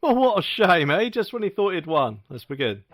Well, what a shame, eh? Just when he thought he'd won. Let's begin.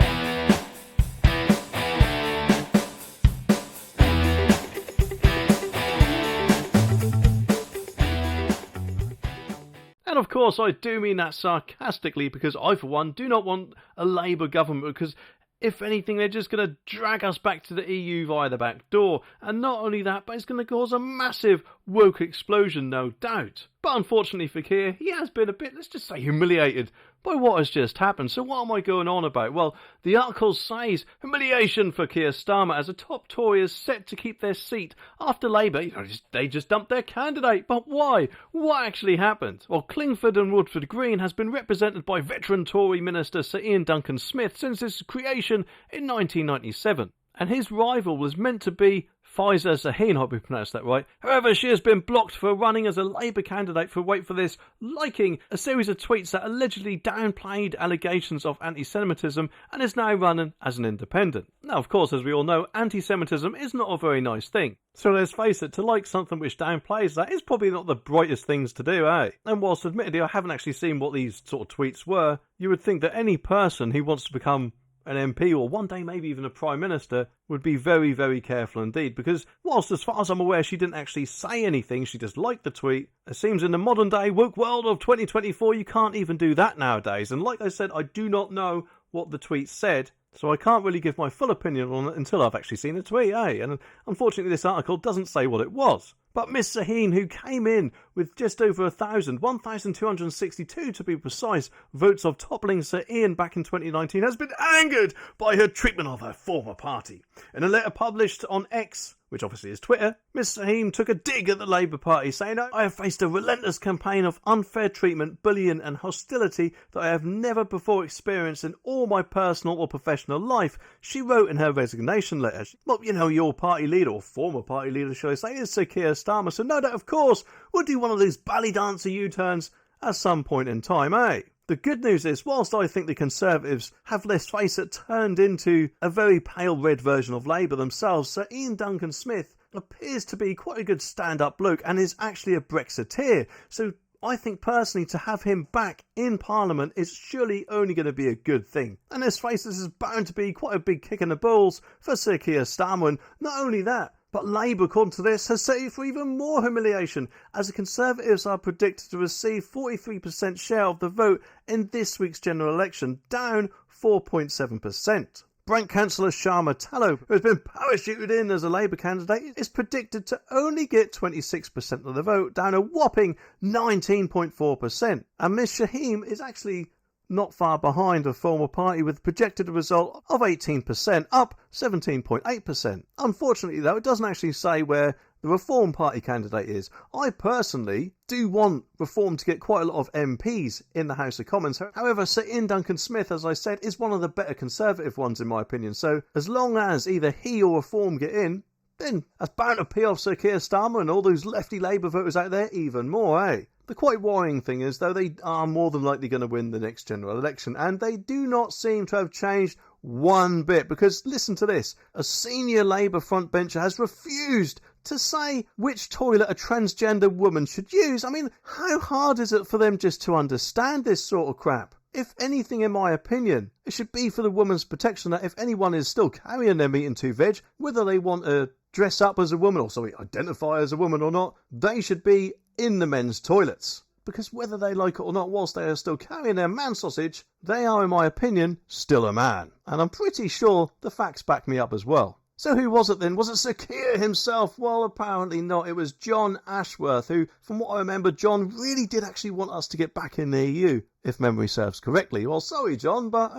And of course, I do mean that sarcastically, because I, for one, do not want a Labour government, because if anything, they're just going to drag us back to the EU via the back door. And not only that, but it's going to cause a massive woke explosion, no doubt. But unfortunately for Keir, he has been a bit, let's just say, humiliated by what has just happened. So what am I going on about? Well, the article says humiliation for Keir Starmer as a top Tory is set to keep their seat after Labour, they just dumped their candidate. But why? What actually happened? Well, Clingford and Woodford Green has been represented by veteran Tory Minister Sir Ian Duncan Smith since its creation in 1997. And his rival was meant to be Faiza Sahin, I hope we pronounced that right. However, she has been blocked for running as a Labour candidate for, wait for this, liking a series of tweets that allegedly downplayed allegations of anti-Semitism and is now running as an independent. Now, of course, as we all know, anti-Semitism is not a very nice thing. So let's face it, to like something which downplays that is probably not the brightest things to do, eh? And whilst admittedly I haven't actually seen what these sort of tweets were, you would think that any person who wants to become an MP or one day maybe even a Prime Minister would be very, very careful indeed, because whilst as far as I'm aware she didn't actually say anything, she just liked the tweet, it seems in the modern day woke world of 2024 you can't even do that nowadays. And like I said, I do not know what the tweet said, so I can't really give my full opinion on it until I've actually seen the tweet, eh? And unfortunately this article doesn't say what it was. But Miss Sahin, who came in with just over 1,262 to be precise, votes of toppling Sir Ian back in 2019, has been angered by her treatment of her former party. In a letter published on X, which obviously is Twitter, Miss Sahin took a dig at the Labour Party, saying, "I have faced a relentless campaign of unfair treatment, bullying and hostility that I have never before experienced in all my personal or professional life," she wrote in her resignation letter. Well, you know, your party leader, or former party leader, shall I say, is Sir Keir Starmer, so no doubt, of course, would do one of these bally dancer U-turns at some point in time, eh? The good news is, whilst I think the Conservatives have, let's face it, turned into a very pale red version of Labour themselves, Sir Ian Duncan Smith appears to be quite a good stand-up bloke and is actually a Brexiteer. So I think personally to have him back in Parliament is surely only going to be a good thing. And let's face this is bound to be quite a big kick in the balls for Sir Keir Starmer. And not only that, but Labour, according to this, has set you for even more humiliation, as the Conservatives are predicted to receive 43% share of the vote in this week's general election, down 4.7%. Brent Councillor Sharma Tallow, who has been parachuted in as a Labour candidate, is predicted to only get 26% of the vote, down a whopping 19.4%. And Ms Shaheen is actually not far behind a former party with a projected result of 18%, up 17.8%. Unfortunately though, it doesn't actually say where the Reform Party candidate is. I personally do want Reform to get quite a lot of MPs in the House of Commons. However, Sir Ian Duncan Smith, as I said, is one of the better Conservative ones in my opinion. So as long as either he or Reform get in, then that's bound to pee off Sir Keir Starmer and all those lefty Labour voters out there even more, eh? The quite worrying thing is, though, they are more than likely going to win the next general election, and they do not seem to have changed one bit, because listen to this, a senior Labour frontbencher has refused to say which toilet a transgender woman should use. I mean, how hard is it for them just to understand this sort of crap? If anything, in my opinion, it should be for the woman's protection that if anyone is still carrying their meat and two veg, whether they want to dress up as a woman or identify as a woman or not, they should be in the men's toilets. Because whether they like it or not, whilst they are still carrying their man sausage, they are, in my opinion, still a man. And I'm pretty sure the facts back me up as well. So who was it then? Was it Sir Keir himself? Well, apparently not. It was John Ashworth, who, from what I remember, John really did actually want us to get back in the EU, if memory serves correctly. Well, sorry, John, but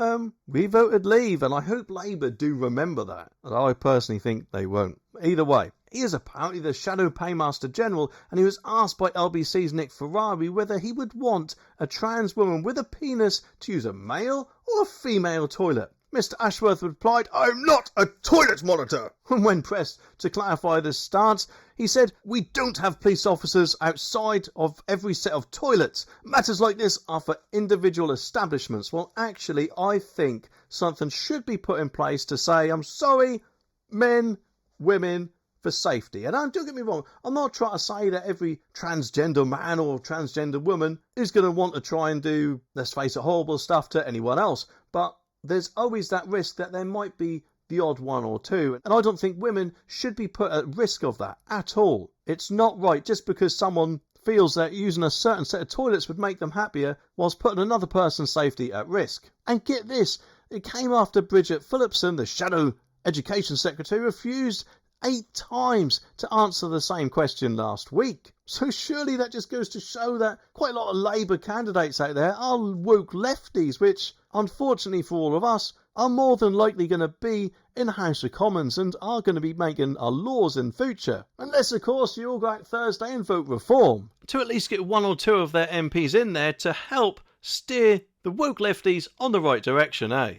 we voted leave, and I hope Labour do remember that. And I personally think they won't. Either way, he is apparently the Shadow Paymaster General, and he was asked by LBC's Nick Ferrari whether he would want a trans woman with a penis to use a male or a female toilet. Mr. Ashworth replied, "I'm not a toilet monitor." And when pressed to clarify this stance, he said, "We don't have police officers outside of every set of toilets. Matters like this are for individual establishments." Well, actually, I think something should be put in place to say, I'm sorry, men, women, for safety. And don't get me wrong, I'm not trying to say that every transgender man or transgender woman is going to want to try and do, let's face it, horrible stuff to anyone else. But there's always that risk that there might be the odd one or two. And I don't think women should be put at risk of that at all. It's not right just because someone feels that using a certain set of toilets would make them happier whilst putting another person's safety at risk. And get this, it came after Bridget Phillipson, the shadow education secretary, refused 8 times to answer the same question last week. So surely that just goes to show that quite a lot of Labour candidates out there are woke lefties, which, unfortunately for all of us, are more than likely going to be in the House of Commons and are going to be making our laws in future. Unless, of course, you all go out Thursday and vote reform. To at least get 1 or 2 of their MPs in there to help steer the woke lefties on the right direction, eh?